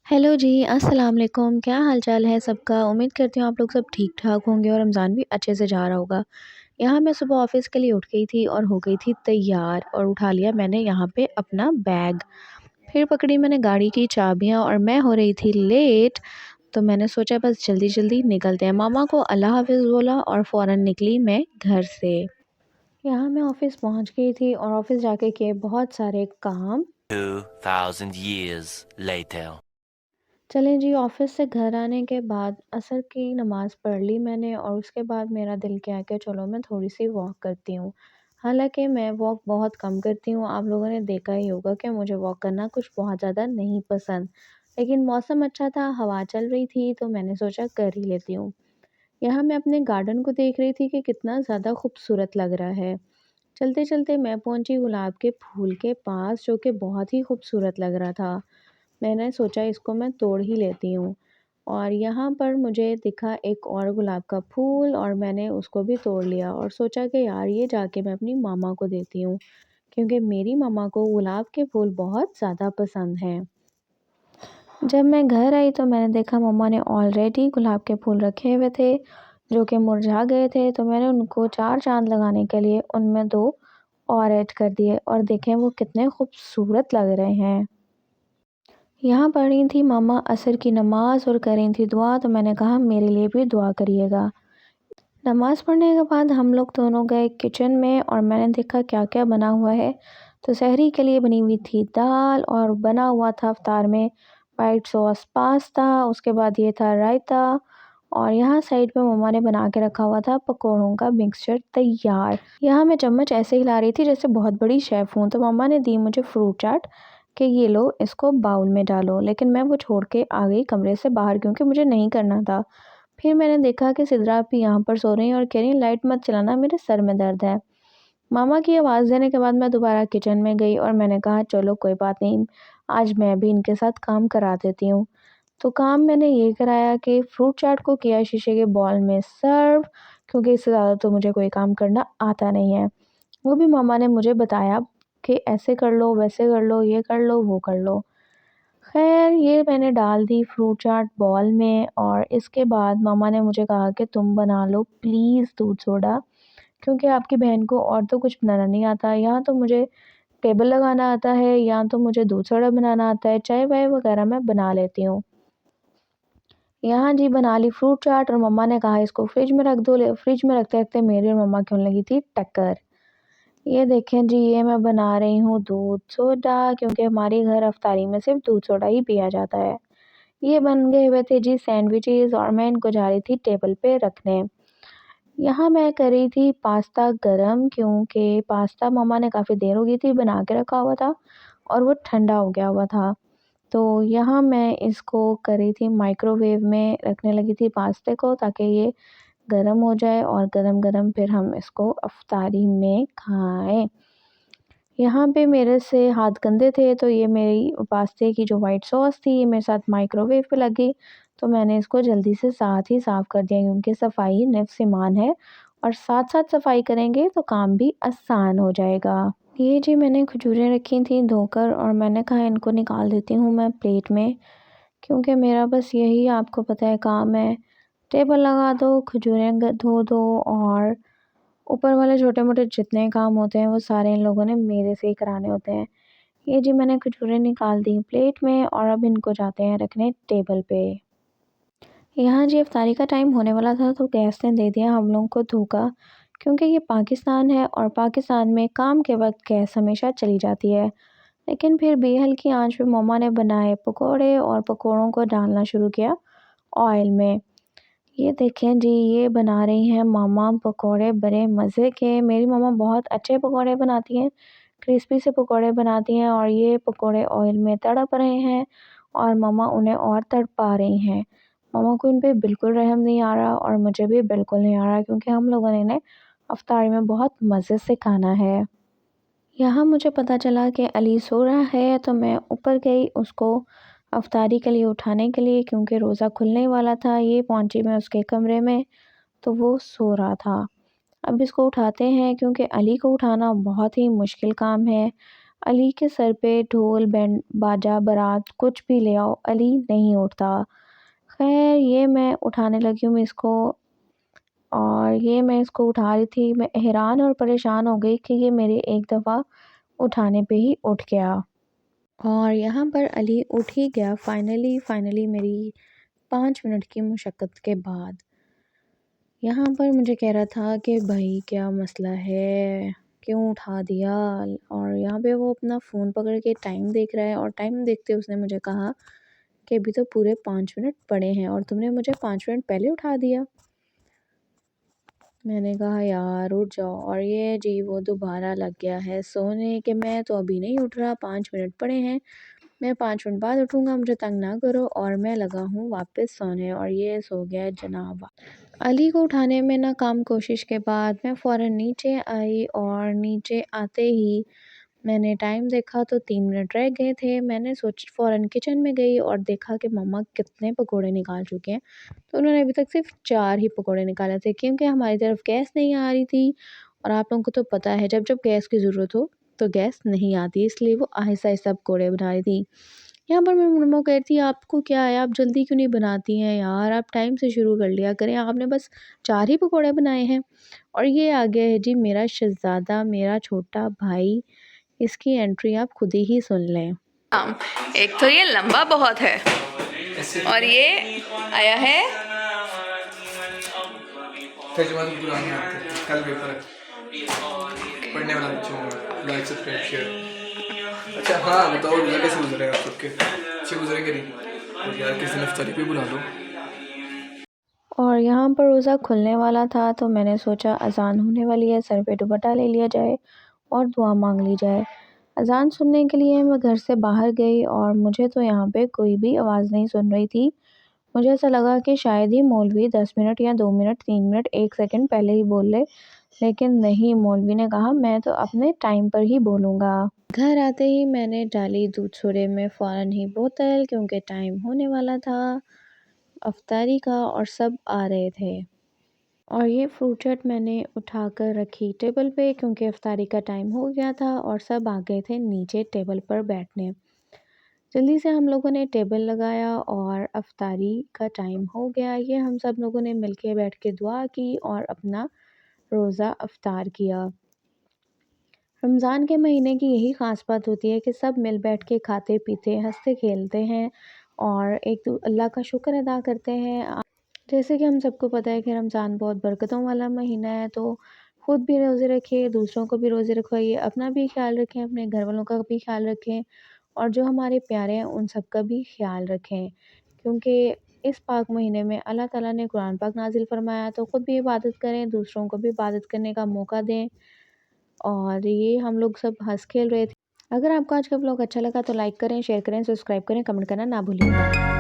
Hello जी, अस्सलाम वालेकुम। क्या हाल-चाल है सबका? उम्मीद करती हूँ आप लोग सब ठीक-ठाक होंगे और रमज़ान भी अच्छे से जा रहा होगा। यहाँ मैं सुबह ऑफ़िस के लिए उठ गई थी और हो गई थी तैयार और उठा लिया मैंने यहाँ पे अपना बैग। फिर पकड़ी मैंने गाड़ी की चाबियाँ और मैं हो रही थी लेट, तो मैंने सोचा बस जल्दी-जल्दी निकलते हैं। मामा को अल्लाह हाफ़िज़ बोला और फ़ौरन निकली मैं घर से। यहाँ मैं ऑफ़िस पहुँच गई थी और ऑफ़िस जाके किए बहुत सारे काम। 2,000 years later. चलें जी, ऑफ़िस से घर आने के बाद असर की नमाज़ पढ़ ली मैंने और उसके बाद मेरा दिल किया कि चलो मैं थोड़ी-सी वॉक करती हूँ। हालाँकि मैं वॉक बहुत कम करती हूँ, आप लोगों ने देखा ही होगा कि मुझे वॉक करना कुछ बहुत ज़्यादा नहीं पसंद। लेकिन मौसम अच्छा था, हवा चल रही थी तो मैंने सोचा कर ही लेती हूँ। यहाँ मैं अपने गार्डन को देख रही थी कि कितना ज़्यादा खूबसूरत लग रहा है। चलते-चलते मैं पहुँची गुलाब के फूल के पास जो कि बहुत ही खूबसूरत लग रहा था। मैंने सोचा इसको मैं तोड़ ही लेती हूँ और यहाँ पर मुझे दिखा एक और गुलाब का फूल और मैंने उसको भी तोड़ लिया और सोचा कि यार ये जाके मैं अपनी मामा को देती हूँ क्योंकि मेरी मामा को गुलाब के फूल बहुत ज़्यादा पसंद हैं। जब मैं घर आई तो मैंने देखा मम्मा ने ऑलरेडी गुलाब के फूल रखे हुए थे जो कि मुरझा गए थे, तो मैंने उनको 4 चाँद लगाने के लिए उनमें 2 और ऐड कर दिए और देखें वो कितने खूबसूरत लग रहे हैं। यहाँ पढ़ रही थी मम्मा असर की नमाज़ और कर रही थी दुआ, तो मैंने कहा मेरे लिए भी दुआ करिएगा। नमाज़ पढ़ने के बाद हम लोग दोनों गए किचन में और मैंने देखा क्या-क्या बना हुआ है। तो सहरी के लिए बनी हुई थी दाल और बना हुआ था इफ्तार में वाइट सॉस पास्ता, उसके बाद ये था रायता और यहाँ साइड पे मम्मा ने बना के रखा हुआ था पकौड़ों का मिक्सचर तैयार। यहाँ मैं चम्मच ऐसे हिला रही थी जैसे बहुत बड़ी शेफ़ हूँ, तो मम्मा ने दी मुझे फ्रूट चाट कि ये लो इसको बाउल में डालो, लेकिन मैं वो छोड़ के आ गई कमरे से बाहर क्योंकि मुझे नहीं करना था। फिर मैंने देखा कि सिद्रा भी यहाँ पर सो रही हैं और कह रही हैं लाइट मत चलाना मेरे सर में दर्द है। मामा की आवाज़ देने के बाद मैं दोबारा किचन में गई और मैंने कहा चलो कोई बात नहीं, आज मैं भी इनके साथ काम करा देती हूँ। तो काम मैंने ये कराया कि फ्रूट चाट को किया शीशे के बाउल में सर्व, क्योंकि इससे ज़्यादा तो मुझे कोई काम करना आता नहीं है। वो भी मामा ने मुझे बताया कि ऐसे कर लो, वैसे कर लो, ये कर लो, वो कर लो। ख़ैर ये मैंने डाल दी फ्रूट चाट बॉल में और इसके बाद मामा ने मुझे कहा कि तुम बना लो प्लीज़ दूध सोडा, क्योंकि आपकी बहन को और तो कुछ बनाना नहीं आता। यहाँ तो मुझे टेबल लगाना आता है, या तो मुझे दूध सोडा बनाना आता है, चाय-वाय वग़ैरह मैं बना लेती हूँ। यहाँ जी बना ली फ्रूट चाट और मम्मा ने कहा इसको फ्रिज में रख दो, ले फ्रिज में रखते-रखते मेरी और मम्मा की होने लगी थी टक्कर। ये देखें जी, ये मैं बना रही हूँ दूध सोडा क्योंकि हमारे घर अफ्तारी में सिर्फ़ दूध सोडा ही पिया जाता है। ये बन गए हुए थे जी सैंडविचेज़ और मैं इनको जा रही थी टेबल पे रखने। यहाँ मैं कर रही थी पास्ता गरम क्योंकि पास्ता मम्मा ने काफ़ी देर हो गई थी बना के रखा हुआ था और वो ठंडा हो गया हुआ था। तो यहाँ मैं इसको कर रही थी माइक्रोवेव में रखने लगी थी पास्ते को ताकि ये गरम हो जाए और गरम-गरम फिर हम इसको अफ्तारी में खाएँ। यहाँ पे मेरे से हाथ गंदे थे तो ये मेरी पास्ते की जो व्हाइट सॉस थी ये मेरे साथ माइक्रोवेव पे लग गई, तो मैंने इसको जल्दी से साथ ही साफ़ कर दिया क्योंकि सफाई निफ़्स ईमान है और साथ-साथ सफाई करेंगे तो काम भी आसान हो जाएगा। ये जी मैंने खजूरें रखी थी धोकर और मैंने कहा इनको निकाल देती हूँ मैं प्लेट में, क्योंकि मेरा बस यही आपको पता है काम है। टेबल लगा दो, खजूरें धो दो और ऊपर वाले छोटे-मोटे जितने काम होते हैं वो सारे इन लोगों ने मेरे से ही कराने होते हैं। ये जी मैंने खजूरें निकाल दी प्लेट में और अब इनको जाते हैं रखने टेबल पे। यहाँ जी इफ्तारी का टाइम होने वाला था तो गैस ने दे दिया हम लोगों को धोखा, क्योंकि ये पाकिस्तान है और पाकिस्तान में काम के वक़्त गैस हमेशा चली जाती है। लेकिन फिर भी हल्की आँच पे मम्मा ने बनाए पकोड़े और पकोड़ों को डालना शुरू किया ऑयल में। ये देखें जी, ये बना रही हैं मामा पकोड़े बड़े मज़े के। मेरी मम्मा बहुत अच्छे पकोड़े बनाती हैं, क्रिस्पी से पकोड़े बनाती हैं और ये पकोड़े ऑयल में तड़प रहे हैं और मम्मा उन्हें और तड़पा रही हैं। मम्मा को इन पे बिल्कुल रहम नहीं आ रहा और मुझे भी बिल्कुल नहीं आ रहा क्योंकि हम लोगों ने इन्हें इफ्तारी में बहुत मज़े से खाना है। यहाँ मुझे पता चला कि अली सो रहा है तो मैं ऊपर गई उसको अफ्तारी के लिए उठाने के लिए, क्योंकि रोज़ा खुलने वाला था। ये पहुँची मैं उसके कमरे में तो वो सो रहा था। अब इसको उठाते हैं क्योंकि अली को उठाना बहुत ही मुश्किल काम है। अली के सर पे ढोल बैंड बाजा बारात कुछ भी ले आओ, अली नहीं उठता। खैर ये मैं उठाने लगी हूँ इसको, और ये मैं इसको उठा रही थी। मैं हैरान और परेशान हो गई कि ये मेरे एक दफ़ा उठाने पे ही उठ गया, और यहाँ पर अली उठ ही गया फाइनली मेरी 5 मिनट की मुशक्क़त के बाद। यहाँ पर मुझे कह रहा था कि भाई क्या मसला है, क्यों उठा दिया? और यहाँ पे वो अपना फ़ोन पकड़ के टाइम देख रहा है, और टाइम देखते उसने मुझे कहा कि अभी तो पूरे 5 मिनट पड़े हैं और तुमने मुझे 5 मिनट पहले उठा दिया। मैंने कहा यार उठ जाओ, और ये जी वो दोबारा लग गया है सोने कि मैं तो अभी नहीं उठ रहा, 5 मिनट पड़े हैं, मैं 5 मिनट बाद उठूँगा, मुझे तंग ना करो। और मैं लगा हूँ वापस सोने, और ये सो गया है जनाब। अली को उठाने में नाकाम कोशिश के बाद मैं फ़ौरन नीचे आई, और नीचे आते ही मैंने टाइम देखा तो 3 मिनट रह गए थे। मैंने फ़ौरन किचन में गई और देखा कि मम्मा कितने पकोड़े निकाल चुके हैं। तो उन्होंने अभी तक सिर्फ़ 4 ही पकोड़े निकाले थे, क्योंकि हमारी तरफ गैस नहीं आ रही थी, और आप लोगों को तो पता है जब गैस की ज़रूरत हो तो गैस नहीं आती, इसलिए वो आहिस्ता-आहिस्ता पकोड़े बना रही थी। यहाँ पर मैं मम्मा को कह रही थी आपको क्या है, आप जल्दी क्यों नहीं बनाती हैं यार, आप टाइम से शुरू कर लिया करें, आपने बस 4 ही पकोड़े बनाए हैं। और ये आ गया है जी मेरा शहज़ादा, मेरा छोटा भाई, इसकी एंट्री आप खुद ही सुन लें। एक तो ये लंबा बहुत है, और ये आया है तर्जुमा तो पुरानी आती है, कल पेपर है, पढ़ने वाला बच्चों को लाइक सब्सक्राइब शेयर। अच्छा हाँ बताओ रोज़ा कैसे गुजरेगा आप सबके, अच्छे गुजरेंगे नहीं? और यार किसी ने इफ्तारी पे बुला लो। और यहाँ पर रोज़ा खुलने वाला था, तो मैंने सोचा अज़ान होने वाली है, सर पे दुपट्टा ले लिया जाए और दुआ मांग ली जाए। अज़ान सुनने के लिए मैं घर से बाहर गई, और मुझे तो यहाँ पे कोई भी आवाज़ नहीं सुन रही थी। मुझे ऐसा लगा कि शायद ही मौलवी 10 मिनट या 2 मिनट, 3 मिनट, 1 सेकंड पहले ही बोल ले, लेकिन नहीं, मौलवी ने कहा मैं तो अपने टाइम पर ही बोलूँगा। घर आते ही मैंने डाली दूध सूरे में फ़ौरन ही बोतल, क्योंकि टाइम होने वाला था अफ्तारी का और सब आ रहे थे। और ये फ्रूट चाट मैंने उठाकर रखी टेबल पे, क्योंकि इफ्तारी का टाइम हो गया था और सब आ गए थे नीचे टेबल पर बैठने। जल्दी से हम लोगों ने टेबल लगाया और अफ्तारी का टाइम हो गया। ये हम सब लोगों ने मिलके बैठ के दुआ की और अपना रोज़ा अफ्तार किया। रमज़ान के महीने की यही ख़ास बात होती है कि सब मिल बैठ के खाते पीते हंसते खेलते हैं और एक अल्लाह का शुक्र अदा करते हैं। जैसे कि हम सबको पता है कि रमज़ान बहुत बरकतों वाला महीना है, तो खुद भी रोज़े रखिए, दूसरों को भी रोज़े रखवाइए, अपना भी ख्याल रखें, अपने घर वालों का भी ख्याल रखें, और जो हमारे प्यारे हैं उन सब का भी ख्याल रखें। क्योंकि इस पाक महीने में अल्लाह ताला ने कुरान पाक नाज़िल फ़रमाया, तो ख़ुद भी इबादत करें, दूसरों को भी इबादत करने का मौका दें। और ये हम लोग सब हँस खेल रहे थे। अगर आपको आज का व्लॉग अच्छा लगा तो लाइक करें, शेयर करें, सब्सक्राइब करें, कमेंट करना ना भूलिएगा।